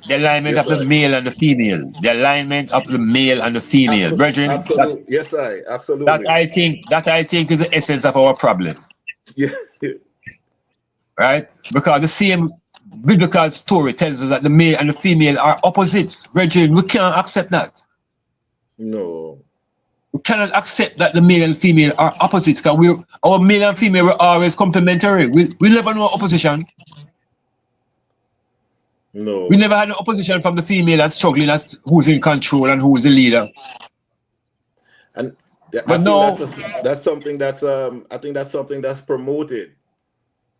the alignment Yes, of the I. male and the female. The alignment of the male and the female. Brethren, Absolutely. Yes, I. that Absolutely. I think is the essence of our problem. Yeah. Right? Because the same biblical story tells us that the male and the female are opposites. Brethren, we can't accept that. No. We cannot accept that the male and female are opposites because our male and female were always complementary. We never know opposition. We No. never had an opposition from the female and struggling as who's in control and who's the leader. And yeah, I But feel now, that's something that's I think that's something that's promoted.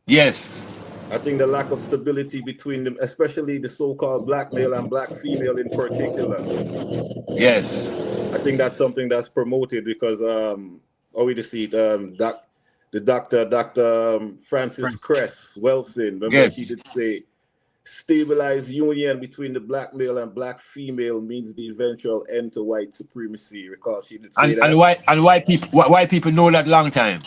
yes, I think the lack of stability between them, especially the so-called black male and black female in particular. yes, I think that's something that's promoted because how we see it, the Dr. Francis Cress Welsing, remember he yes. did say stabilized union between the black male and black female means the eventual end to white supremacy. Recall she did say And that. why people know that long time.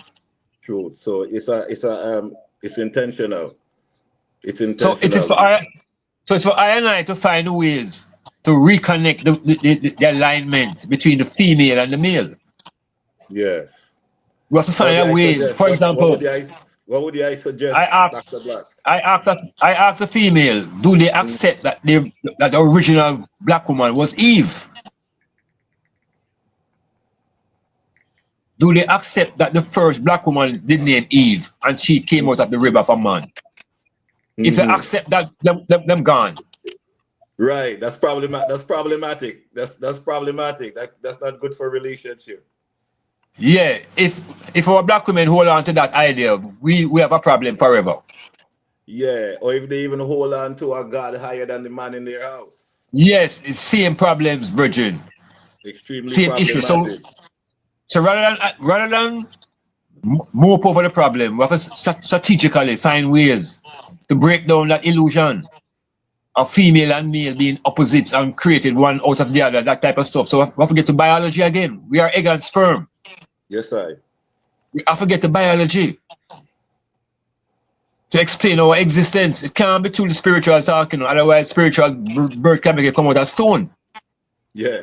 True. So it's intentional. It's So it is intentional. for our so it's for I and I to find ways to reconnect the alignment between the female and the male. Yes. We have to What would find a I way. suggest? For example, What would I I suggest, ask Dr. Black? I asked the female, do they Mm, accept that that the original black woman was Eve? Do they accept that the first black woman did name Eve and she came out of the river of a man? If they mm-hmm. accept that, them gone. Right. That's problematic. That's problematic. That's not good for relationship. Yeah, if our black women hold on to that idea, we have a problem forever. Yeah. Or if they even hold on to a God higher than the man in their house. Yes, it's same problems, Virgin. Extremely Same issue. So problematic. rather than mope over the problem, we have to strategically find ways to break down that illusion of female and male being opposites and created one out of the other, that type of stuff. So we have to get to biology again. We are egg and sperm. Yes, I. We have to get to biology to explain our existence. It can't be through the spiritual talking, otherwise spiritual birth can make it come out of stone. Yeah.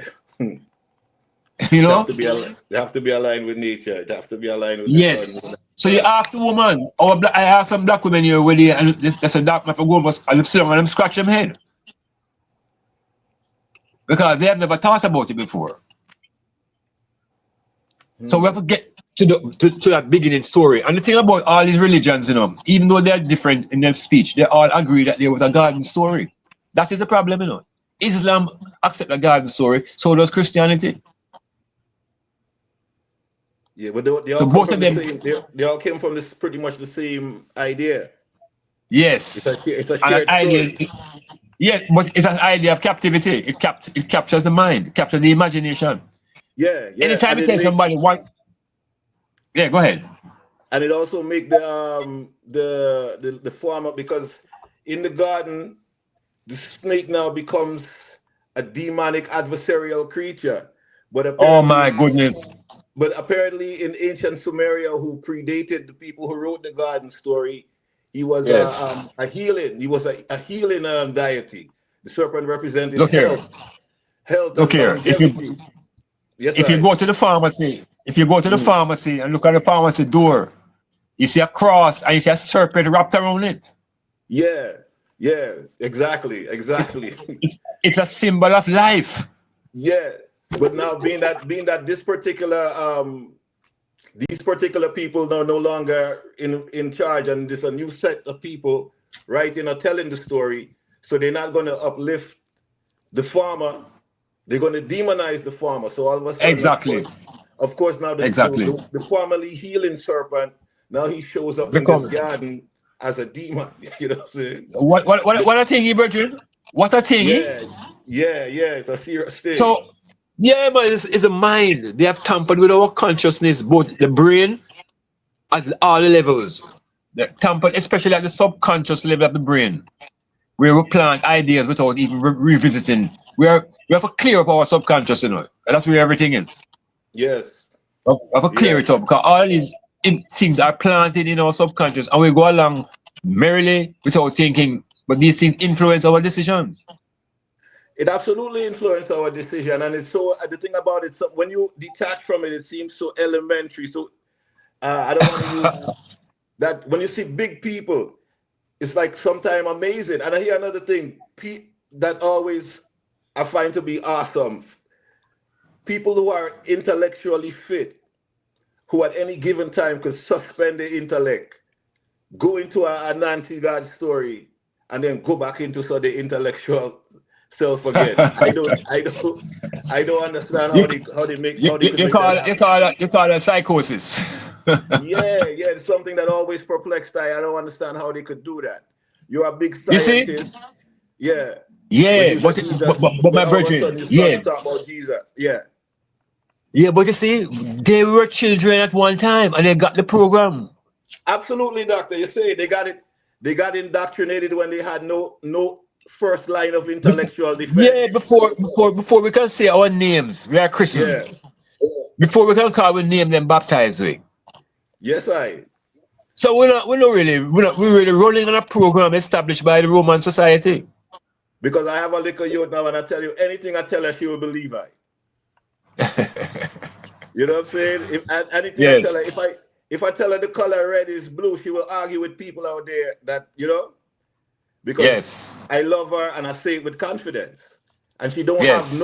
You know? They have to be aligned with nature. It have to be aligned with the sun, moon, Yes. and So you stars. ask the woman, I ask some black women here where they, and there's a dark man for go, but I sit down and them scratch them head because they have never thought about it before. So we have Hmm. to get to that beginning story. And the thing about all these religions, even though they're different in their speech, they all agree that there was a garden story. That is the problem, Islam accept the garden story, so does Christianity. Yeah, but they So all come both from of the them, same. They all came from this pretty much the same idea. yes. It's a And an shared idea, story. yeah, but it's an idea of captivity. It captures the mind, it captures the imagination. Yeah, yeah, Anytime you tell somebody one, yeah, go ahead. and it also make the farmer because in the garden the snake now becomes a demonic adversarial creature, but Oh my apparently goodness. in ancient Sumeria, who predated the people who wrote the garden story, he was Yes. a healing. He was a healing deity. The serpent represented Look here. health Look and here. longevity. Yes, If you I. go to the pharmacy, if you go to the Mm. pharmacy and look at the pharmacy door, you see a cross and you see a serpent wrapped around it. Yeah. Yes. Exactly. it Exactly. it's a symbol of life. Yeah. But now being that these particular people are no longer in charge, and there's a new set of people writing or telling the story, so they're not going to uplift the farmer. They're going to demonize the farmer. So all of a sudden, Exactly. of course, now Exactly. the formerly healing serpent, now he shows up in this Become garden as a demon. You know what I'm saying? what a thingy, Bridget? What a thingy? Yeah, yeah. It's a serious thing. So yeah, but it's a mind. They have tampered with our consciousness, both the brain at all levels. They tampered, especially at the subconscious level of the brain, where we plant ideas without even revisiting. We have to clear up our subconscious, and that's where everything is. Yes, We have to clear yes, it up because all these things are planted in our subconscious, and we go along merrily without thinking. But these things influence our decisions. It absolutely influenced our decision, and it's so. The thing about it, so when you detach from it, it seems so elementary. So I don't want to use that. When you see big people, it's like sometimes amazing. And I hear another thing that always I find to be awesome. People who are intellectually fit, who at any given time could suspend their intellect, go into an anti-God story, and then go back into so the intellectual self again. I don't understand You, how they could make that happen. you call that psychosis. Yeah, yeah, it's something that always perplexed I. I don't understand how they could do that. You're a big You see? scientist, yeah. When Yeah, you say Jesus, but but my all of a brethren, sudden you start yeah, to talk about Jesus. Yeah. yeah, but you see, they were children at one time and they got the program. Absolutely, doctor. You say they got indoctrinated when they had no first line of Before, intellectual yeah, defense. before we can say our names, we are christened. Yeah. Before we can call we name them baptized we. Yes, I. So we're really running on a program established by the Roman society. Because I have a little youth now and I tell you anything I tell her, she will believe I. You know what I'm saying? If anything I tell her, Yes, if I tell her the color red is blue, she will argue with people out there that, because yes, I love her and I say it with confidence. And yes,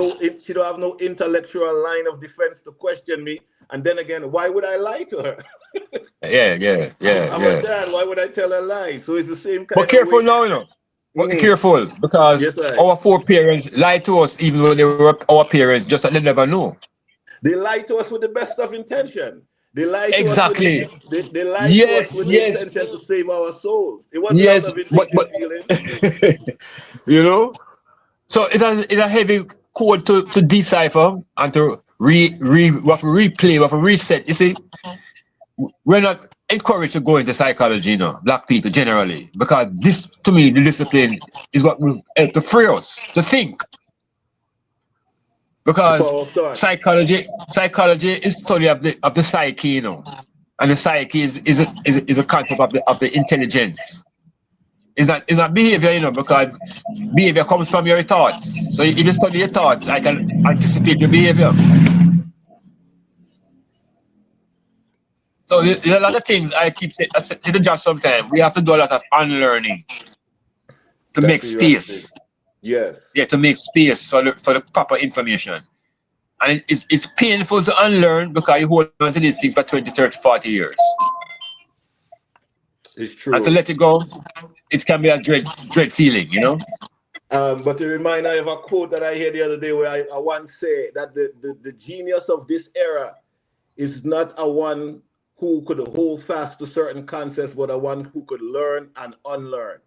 she don't have no intellectual line of defense to question me. And then again, why would I lie to her? I'm a yeah. dad. Why would I tell a lie? So it's the same But kind of careful way. now, you know. But Mhm. careful because Yes, I. our foreparents lied to us even though they were our parents, just that they never know. They lie to us with the best of intention. They lie to us with Exactly. they lie to us Yes, with the yes, intention to save our souls. It wasn't out yes. of vindictive feelings. You know. So it's a heavy code to decipher and to we have to replay, we have to reset. You see, we're not encouraged to go into psychology, you know, black people generally, because this, to me, the discipline is what will help to free us to think. The Because power of thought. psychology is study of the psyche, you know, and the psyche is a concept of the intelligence. It's not behavior, you know, because behavior comes from your thoughts. So if you study your thoughts, I can anticipate your behavior. So there's a lot of things I keep saying. I say to the job sometimes we have to do a lot of unlearning to That's make what you have to do. space. Yes. Yeah, to make space for the proper information. And it's painful to unlearn because you hold on to these things for 20, 30, 40 years. It's And to true. let it go, it can be a dread feeling, you know? But to remind I of a quote that I heard the other day where I once said that the genius of this era is not a one who could hold fast to certain concepts, but a one who could learn and unlearn.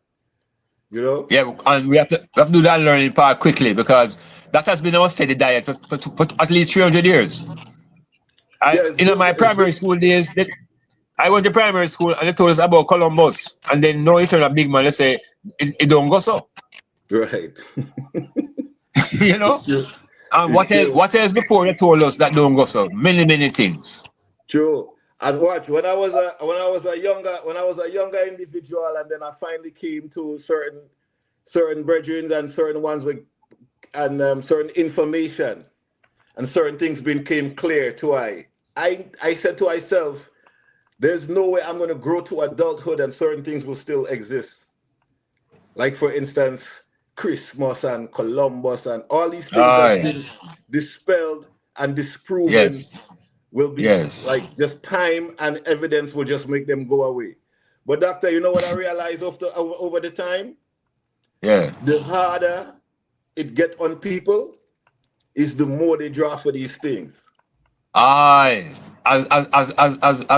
You know? Yeah, and we have to do that learning part quickly because that has been our steady diet for at least 300 years. Yeah, it's My just primary school days, I went to primary school and they told us about Columbus. And then now you turn a big man, they say, it don't go so. right. You It's know? true. And It's true. what else before they told us that don't go so? Many, many things. True. And watch when I was a younger individual, and then I finally came to certain brethren and certain ones with and certain information and certain things became clear to I said to myself, there's no way I'm going to grow to adulthood and certain things will still exist. Like for instance, Christmas and Columbus and all these things that's Aye. been dispelled and disproven Yes. will be Yes. like just time and evidence will just make them go away. But doctor, you know what I realized over the time? Yeah. The harder it get on people is the more they draw for these things. Aye. As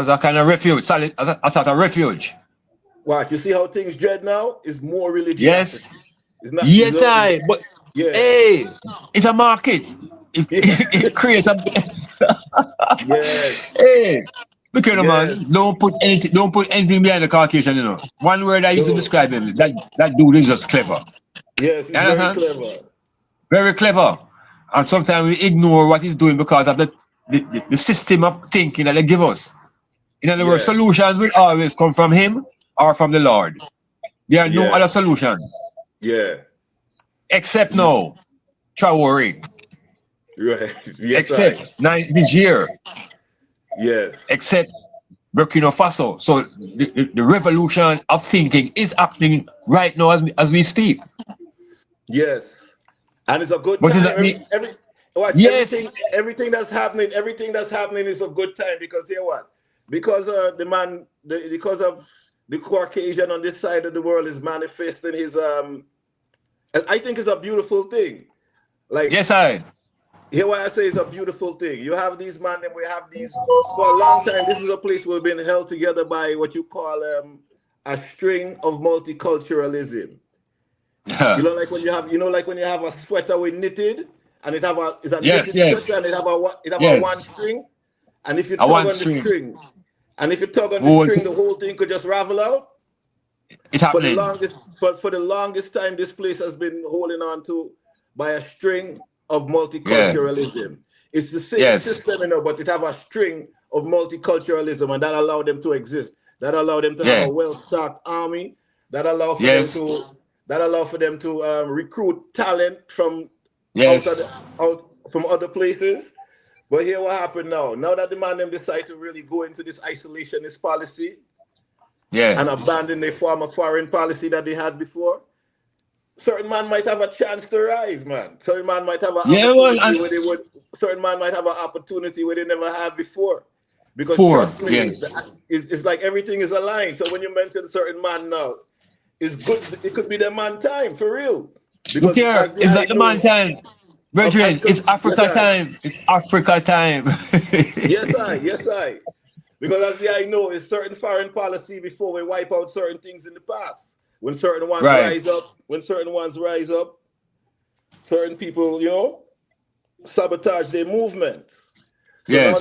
a kind of refuge, as a refuge. Watch, you see how things dread now is more Yes. religiosity. It's not. Yes, I. But Yeah. hey, it's a market. It creates a yes. hey. Look here, man. Yes. Don't put anything behind the Caucasian, you know. One word I used to No. describe him is that dude is just clever. Yes, You it's very understand? clever. Very clever. And sometimes we ignore what he's doing because of the system of thinking that they give us. In other words, Yeah. solutions will always come from him or from the Lord. There are no Yeah. other solutions. Yeah. Except He- now. Traore, Right. Yes, except I. Niger, Yes. except Burkina Faso. So the revolution of thinking is happening right now as we speak. Yes. And it's a good But does time. that mean Watch yes? everything that's happening is a good time because here what? Because because of the Caucasian on this side of the world is manifesting his I think it's a beautiful thing. Like Yes, I. here what I say is a beautiful thing. You have these man and we have these for a long time. This is a place we've been held together by what you call a string of multiculturalism. Like when you have a sweater with knitted, and it's a Yes, knitted sweater, yes, and it have a one yes. string, and if you I tug want on the string. string, and if you tug on the Whole string, the thing. whole thing could just ravel out. It For the happening. longest time, this place has been holding on to by a string of Yeah. multiculturalism. It's the same Yes. system, but it have a string of multiculturalism, and that allowed them to exist. That allowed them to have Yeah. a well-stocked army. That allow for them Yes. to recruit talent from out of the, Yes. out from other places. But here, what happened now? Now that the man them decide to really go into this isolationist policy Yeah. and abandon their former foreign policy that they had before, certain man might have a chance to rise, man. Certain man might have an Yeah. Well, opportunity where they would. Certain man might have an opportunity where they never had before. Because four. trust me, Yes. it's like everything is aligned. So when you mention certain man now, it's good. It could be the man time for real. Look Because here. as the Is I that the man know, time? Brethren, it's yes Africa I, time. It's Africa time. yes I. Because as the I know, it's certain foreign policy before we wipe out certain things in the past. Right. When certain ones rise up, certain people, sabotage their movement. So Yes.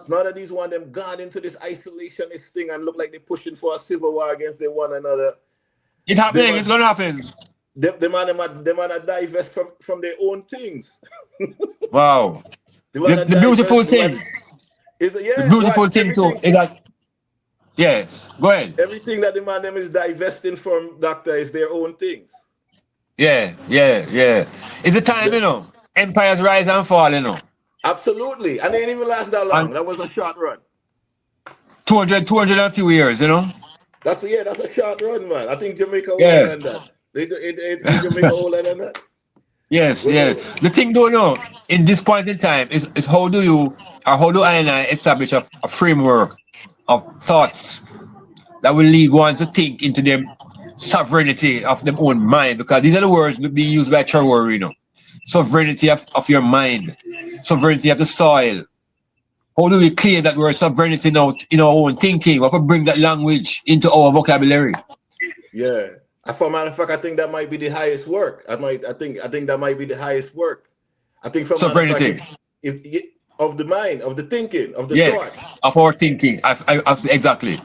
now that these one them gone into this isolationist thing and look like they're pushing for a civil war against they one another, It's they happening. It's must gonna happen. the man are divest from their own things. Wow. The The, man are the beautiful divest. The man thing. is The yeah. beautiful Watch thing too is that yes. Go ahead. everything that the man them is divesting from doctor is their own things. Yeah. Yeah. Yeah. It's a time, The- Empires rise and fall, Absolutely, and they didn't even last that And long. That was a short run. 200 and few years. That's a short run, man. I think Jamaica older Yeah. than that. Is Jamaica older than that? Yes, When yeah. we, The thing though, no, in this point in time is how do you or how do I and I establish a framework of thoughts that will lead one to think into their sovereignty of their own mind, because these are the words being used by Traore. Sovereignty of your mind, sovereignty of the soil. How do we claim that we're sovereignty now in our own thinking? We have to bring that language into our vocabulary. yeah. For a matter of fact, I think that might be the highest work. I think that might be the highest work. I think, for a matter of fact, Sovereignty. if of the mind, of the thinking, of the Yes, thoughts, of our thinking. Exactly.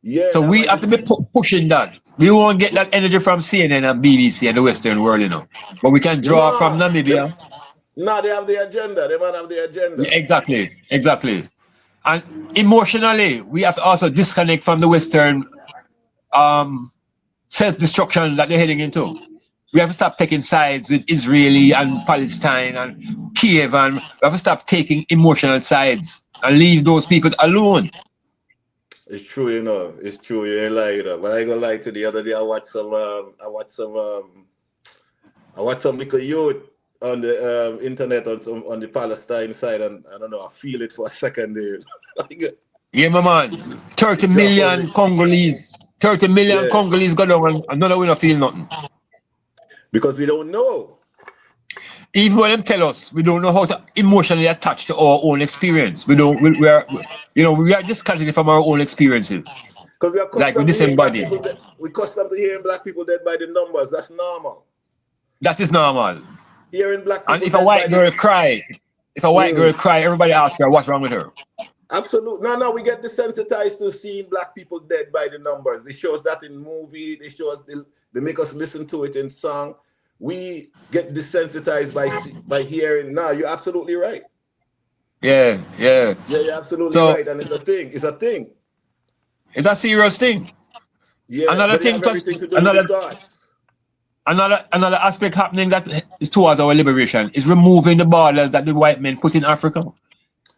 yeah, So that we might have be. to be pushing that. We won't get that energy from CNN and BBC and the Western world. But we can draw from No, Namibia. no, they have the agenda. They might have the Yeah, agenda. exactly, exactly. And emotionally, we have to also disconnect from the Western um, self-destruction that they're heading into. We have to stop taking sides with Israeli and Palestine and Kiev, and we have to stop taking emotional sides and leave those people alone. It's true, It's true. You ain't lying. But I ain't gonna lie to you. The other day, I watched some little youth on the internet on the Palestine side, and I don't know. I feel it for a second there. Like, Yeah, my man. 30 it drop on million me. Congolese. 30 million Yeah, Congolese go down and another will not feel nothing. because we don't know. Even when them tell us, we don't know how to emotionally attach to our own experience. We don't, we are disconnected from our own experiences. Because we are Like we accustomed to hearing black disembodied. people. We accustomed to hearing black people dead by the numbers. That's normal. That is normal. Hearing black And people if a dead by white the. girl cry, Mm, everybody asks her what's wrong with her. absolutely. No, we get desensitized to seeing black people dead by the numbers. They show us that in movie. They make us listen to it in song. We get desensitized by hearing. No, you're absolutely right. Yeah, yeah. Yeah, you're absolutely So right. And it's a thing. It's a thing. it's a serious thing. Yeah, Another but it thing, have everything to do with the another thoughts. Another aspect happening that is towards our liberation is removing the borders that the white men put in Africa.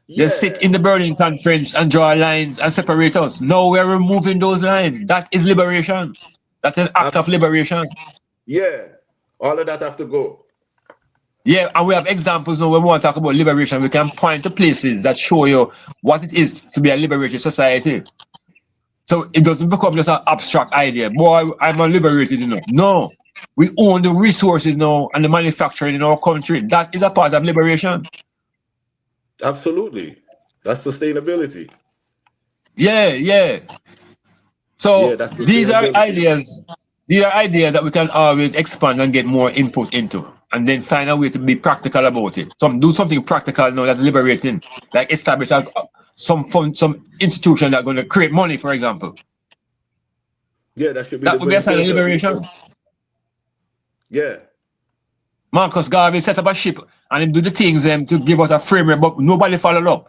They sit Yeah, in the Berlin Conference and draw lines and separate us. No, we're removing those lines. That is liberation. That's an act of abs- liberation. yeah. All of that have to go. Yeah, and we have examples now when we want to talk about liberation. We can point to places that show you what it is to be a liberated society. So it doesn't become just an abstract idea. Boy, I'm a liberated, you know. No. We own the resources now and the manufacturing in our country. That is a part of liberation. Absolutely. That's sustainability. Yeah, yeah. Yeah, So that's these are sustainability. ideas. These are ideas that we can always expand and get more input into, and then find a way to be practical about it. Do something practical now that's liberating, like establish some fund, some institution that's going to create money, for example. Yeah, that should be the That would be a main sign of purpose. liberation. Yeah. Marcus Garvey set up a ship and him do the things to give us a framework, but nobody followed up.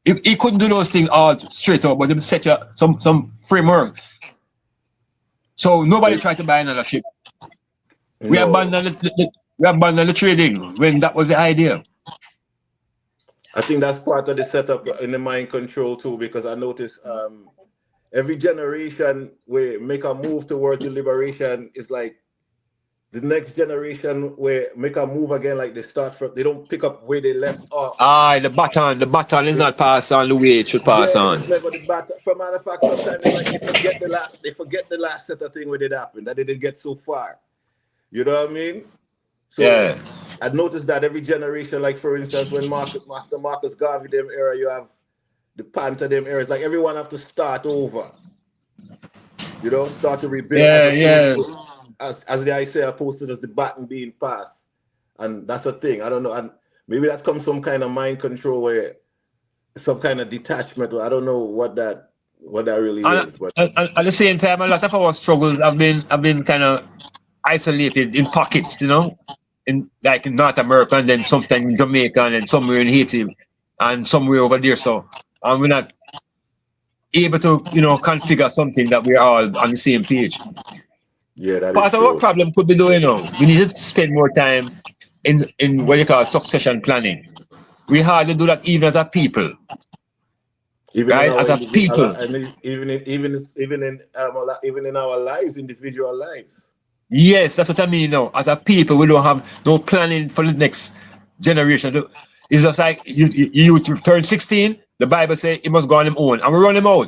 He couldn't do those things all straight up, but he set you some framework. So nobody They- tried to buy another ship. We no. abandoned we abandoned the trading when that was the idea. I think that's part of the setup in the mind control too, because I notice every generation we make a move towards the liberation is like the next generation where make a move again, like they start from, they don't pick up where they left off. The baton is not passed on the way it should pass Yeah, on. it's never the battle. For matter of fact, sometimes it's like they forget the last set of thing where it happened, that they didn't get so far. You know what I mean? So Yeah. I noticed that every generation, like for instance, when after Marcus Garvey them era, you have the Panther them eras, like everyone have to start over. Start to rebuild as Yeah, opposed yeah. to as the I say, opposed to just the baton being passed. And that's a thing. I don't know. And maybe that comes from kind of mind control where some kind of detachment. I don't know what that really And, is, but and at the same time, a lot of our struggles have been kind of isolated in pockets, in like in North America and then sometimes in Jamaica and then somewhere in Haiti and somewhere over there. So and we're not able to, configure something that we're all on the same page. yeah, that is Part of our true. problem could be doing, we need to spend more time in what you call succession planning. We hardly do that even as a people, Even in right? As our a people. and even in our lives, individual lives. Yes, that's what I mean now. As a people, we don't have no planning for the next generation. It's just like you turn 16, the Bible says he must go on his own, and we run him out.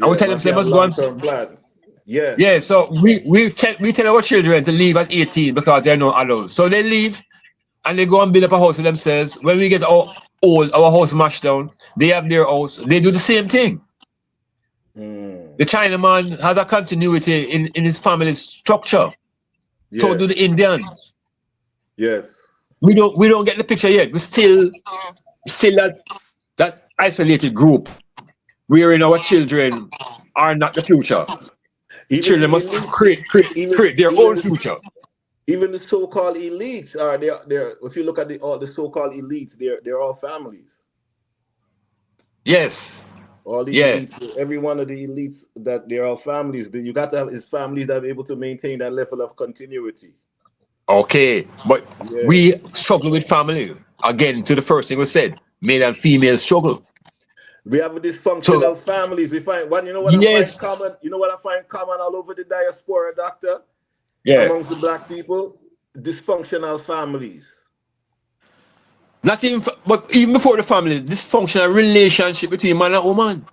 And we Yeah, tell him, must say, have must go on. long term plan. Yeah, Yes. so we tell our children to leave at 18 because they're no adults. So they leave and they go and build up a house for themselves. When we get old, our house mashed down, they have their house, they do the same thing. Mm. The Chinaman has a continuity in his family structure. So do Yes. the Indians. Yes. We don't get the picture yet. We still that isolated group wherein our children are not the future. Even Children the must elite, create their even own the future. even the so-called elites are they're if you look at the all the so-called elites, they're all families. Yes. All the Yeah. elites, every one of the elites, that they're all families. You got to have is families that are able to maintain that level of continuity. Okay. But Yeah. we struggle with family. Again, to the first thing we said, male and female struggle. We have So dysfunctional families. We find what you know what I find yes. common. You know what I find common all over the diaspora, doctor, Yeah. amongst the black people, dysfunctional families. Not even but even before the family, dysfunctional relationship between man and woman.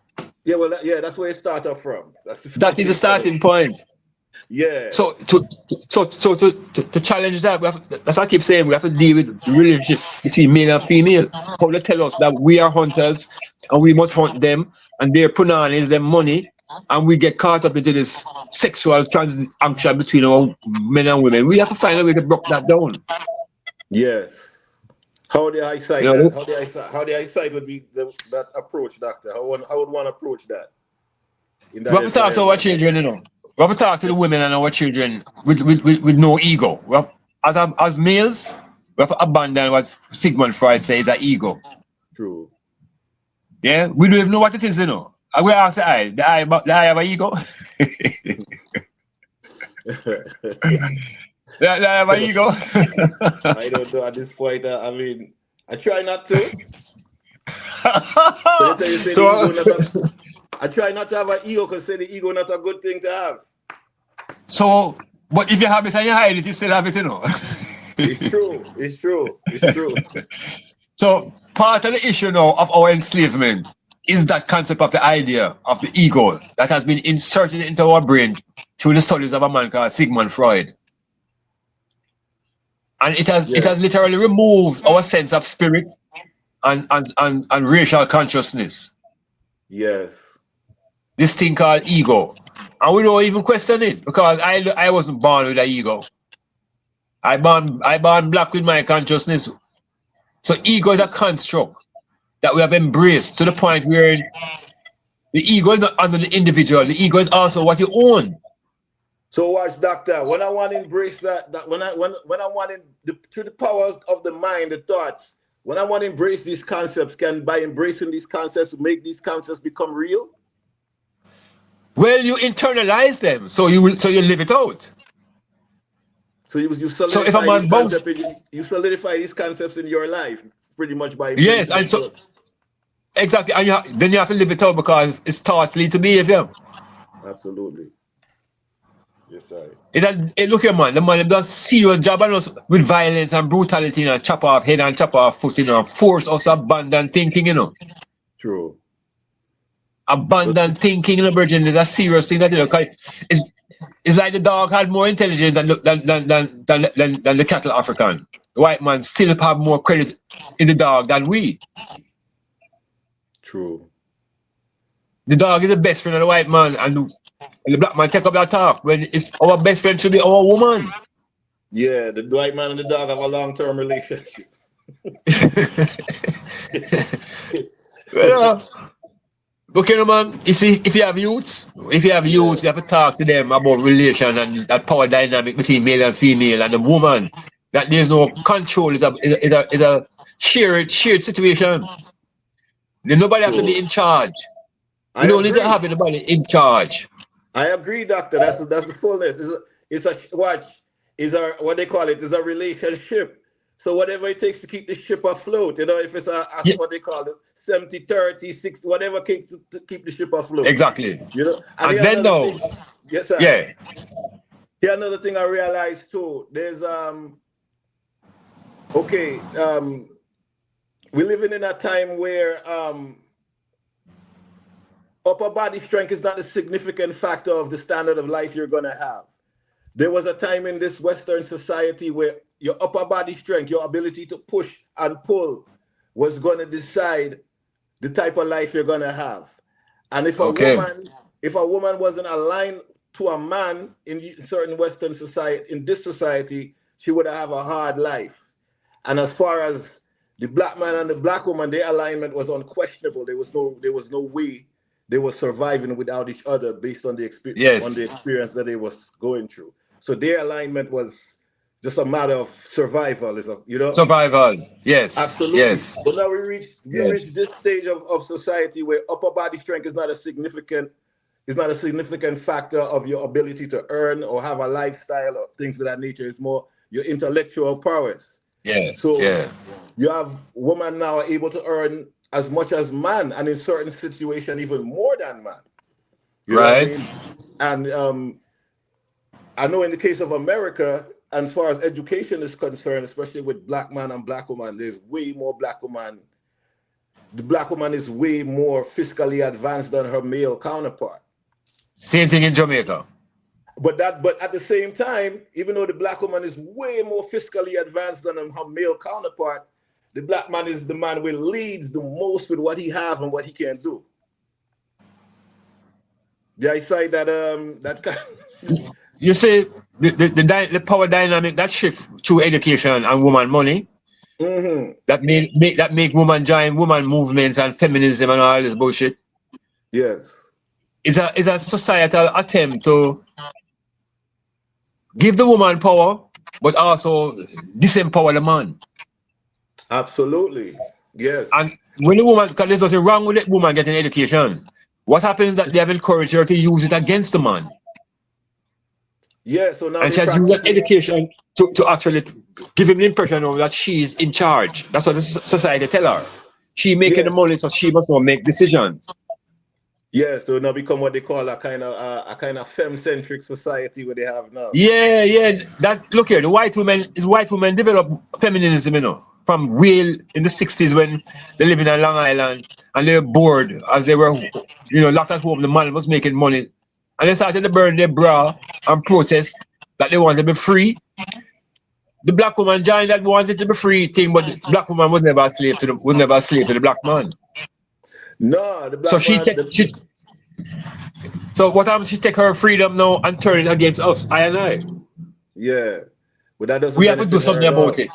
Yeah, well, that's where it started from. That's the That is the foundation. starting point. Yeah, So to challenge that, that's what I keep saying. We have to deal with the relationship between male and female. How they tell us that we are hunters and we must hunt them, and their punani is their money, and we get caught up into this sexual transaction between our men and women. We have to find a way to break that down. yes. How the You eyesight that? know, How the eyesight would be that approach, doctor? How would one approach that in we that have to talk to our environment? children. We have to talk to the women and our children with no ego. As males, we have to abandon what Sigmund Freud says is ego. True. Yeah, we don't even know what it is. And we ask the eye have an ego. That my ego. I don't know at this point. I mean, I try not to. So they tell you say the So ego not a. I try not to have an ego because say the ego not a good thing to have. so but if you have it and you hide it, you still have it, you know. It's true. It's true. It's true. So part of the issue now of our enslavement is that concept of the idea of the ego that has been inserted into our brain through the studies of a man called Sigmund Freud. And it has Yes. literally removed our sense of spirit and racial consciousness. Yes. This thing called ego. And we don't even question it because I wasn't born with an ego. I born black with my consciousness. So ego is a construct that we have embraced to the point where the ego is not under the individual. The ego is also what you own. So watch, doctor. When I want to embrace that when I want to the powers of the mind, the thoughts. When I want to embrace these concepts, can by embracing these concepts make these concepts become real? Well, you internalize them, so you live it out. So you So if a solidify these man bounce, concepts. You solidify these concepts in your life, pretty much by yes, embracing and them. so So exactly, and then you have to live it out because it's thoughts lead to behavior. absolutely, yes, I. Look here, man. The man does serious job on us with violence and brutality, chop off head and chop off foot, force us abandon thinking, True. So abandon thinking, Virgin is a serious thing that it's, it's like the dog had more intelligence than the cattle African. The white man still have more credit in the dog than we. true. The dog is the best friend of the white man, and the black man take up that talk when it's our best friend should be our woman. Yeah, the white man and the dog have a long-term relationship. Well, okay, no, man. You see, if you have youths, Yeah, you have to talk to them about relation and that power dynamic between male and female and the woman. That there's no control. It's a shared situation. Then nobody have to true. be in charge. We I don't need to agree. have anybody in charge. I agree, doctor. That's the fullness. It's a watch. Is a what they call it is a relationship. So whatever it takes to keep the ship afloat, if it's a Yeah, what they call it 70, 30, 60, whatever to keep the ship afloat. exactly. And And here then another now, thing. Yes, I. yeah, Here another thing I realized too. There's okay, we're living in a time where upper body strength is not a significant factor of the standard of life you're gonna have. There was a time in this Western society where your upper body strength, your ability to push and pull, was going to decide the type of life you're going to have. And okay, if a woman wasn't aligned to a man in certain Western society, in this society, she would have a hard life. And as far as the black man and the black woman, their alignment was unquestionable. There was no way they were surviving without each other based on yes, the experience that they was going through. So their alignment was just a matter of survival, survival. Yes, absolutely. yes, But now we reach yes, this stage of society where upper body strength is not a significant factor of your ability to earn or have a lifestyle or things of that nature. It's more your intellectual prowess. yeah, So yeah, you have women now are able to earn as much as man, and in certain situations even more than man. You know what I right. mean? And I know in the case of America, as far as education is concerned, especially with black man and black woman, there's way more black woman. The black woman is way more fiscally advanced than her male counterpart. Same thing in Jamaica. But at the same time, even though the black woman is way more fiscally advanced than her male counterpart, the black man is the man who leads the most with what he have and what he can do. Yeah, I say that kind. You see, the power dynamic that shift through education and woman money Hmm. that make woman join woman movements and feminism and all this bullshit Yes, is a societal attempt to give the woman power, but also disempower the man. absolutely. And Yes, when the woman, because there's nothing wrong with the woman getting education, what happens is that they have encouraged her to use it against the man. Yeah, so now And they she has used practice that it. education to actually give him the impression of that she is in charge. That's what the society tell her. She making the Yes. money, so she must not make decisions. Yeah, so now become what they call a kind of femme-centric society where they have now. Yeah, yeah. That look here, the white women develop feminism, from real in the 60s when they living in Long Island and they were bored as they were, locked at home. The man was making money, and they started to burn their bra and protest that they wanted to be free. The black woman joined that wanted to be free thing, but the black woman was never a slave to the black man. No, the So black man. so what happens? She take her freedom now and turn it against us. I and I. Yeah, but that doesn't We have to do benefit her something at about all. it.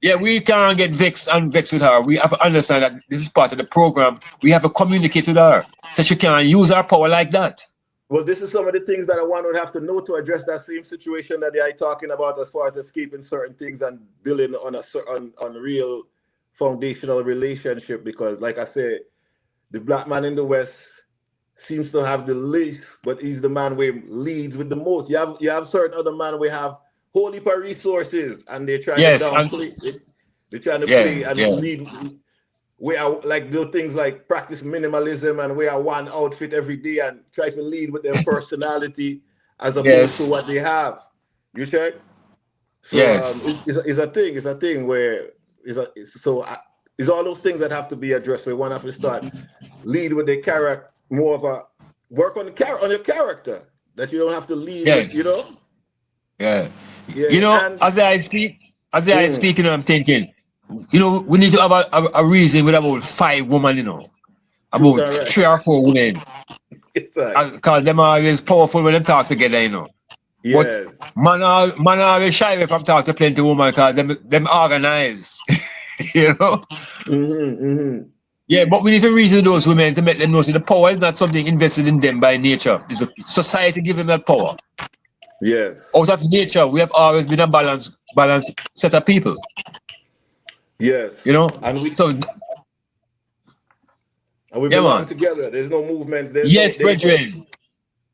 Yeah, we can't get vexed with her. We have to understand that this is part of the program. We have to communicate with her so she can't use her power like that. Well, this is some of the things that one would have to know to address that same situation that they are talking about as far as escaping certain things and building on on real foundational relationship. Because, like I said, the black man in the West seems to have the least, but he's the man who leads with the most. You have certain other man who have whole heap of resources and they're trying to Yes, and downplay it. They're trying to yeah, play and yeah, lead. We are like do things like practice minimalism and wear one outfit every day and try to lead with their personality as opposed to yes, what they have. You check? So yes, it's a thing where it's all those things that have to be addressed. We want to have to start lead with their character, more of a work on on your character that you don't have to lead with, yes, yeah. yeah, and As I mm, speak, I'm thinking, we need to have a reason with about 5 women, truth about and right. 3 or 4 women, It's like because them are always powerful when they talk together, But yes. man always shy away from talk to plenty woman because them organized. you know? Mm-hmm. Yeah, but we need to reason those women to make them know that the power is not something invested in them by nature. It's a society giving them that power. Yes. Out of nature, we have always been a balanced set of people. Yes. You know? And we So and we yeah belong man. together. There's no movements. Yes, brethren.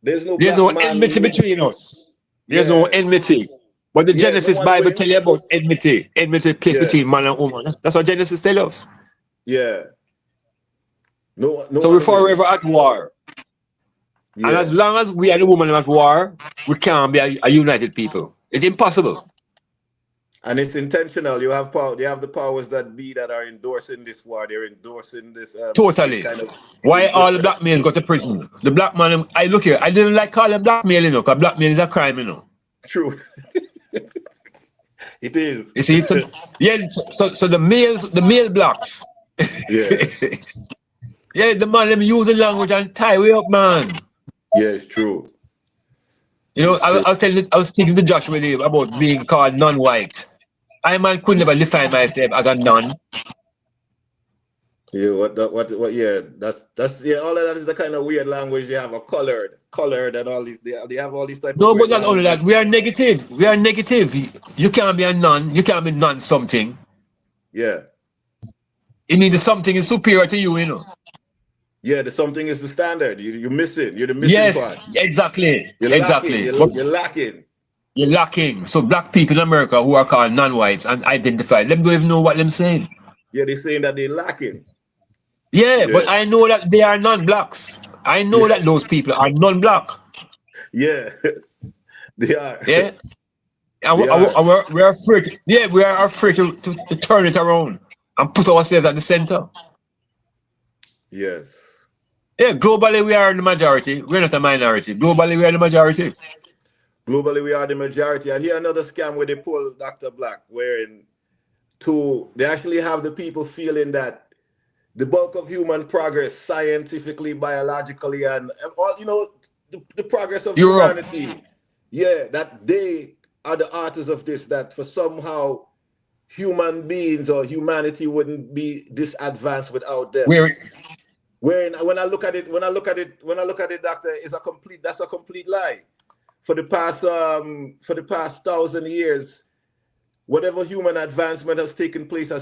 There's no There's black no man enmity who between us. There's no yes. enmity. But the Yeah, no Genesis one Bible wins. tell you about enmity. Enmity place Yeah. between man and woman. That's what Genesis tell us. Yeah. No So we're one forever wins. at war. And as Yeah. long as we are the woman at war, we can't be a united people. It's impossible. And it's intentional. You have power. They have the powers that be that are endorsing this war. They're endorsing this Totally. kind of Why all the indifference. black males go to prison? The black man, I look here, I didn't like calling blackmail, because blackmail is a crime, Truth. It is. You see, so yeah, so the male blacks, Yeah. yeah, the man them use the language and tie way up, man. Yeah, it's true. I, It's true. I was speaking to Joshua there about being called non-white. I man could never define myself as a non. Yeah, what yeah, that's yeah, all of that is the kind of weird language they have, a colored and all these they have all these type of No, but weird not only that, languages. we are negative. We are negative. You can't be a non. You can't be non something. Yeah. It means something is superior to you. Yeah, the something is the standard. You're missing. You're the missing Yes, part. exactly, You're lacking. exactly. But You're lacking. you're lacking. So black people in America who are called non-whites and identified, them don't even know what them saying. Yeah, they're saying that they're lacking. Yeah, but Yeah. I know that they are non-blacks. I know Yeah. that those people are non-black. Yeah. They are. Yeah, and They are. we're afraid. Yeah, we are afraid to turn it around and put ourselves at the center. Yes. Yeah, globally we are the majority. We're not a minority. Globally we are the majority. Globally, we are the majority. And here another scam where they pull Dr. Black, wherein they actually have the people feeling that the bulk of human progress, scientifically, biologically, and all the progress of Europe. humanity, yeah, that they are the authors of this. That for somehow human beings or humanity wouldn't be this advanced without them. We're When I look at it, doctor, that's a complete lie. For the past 1,000 years, whatever human advancement has taken place has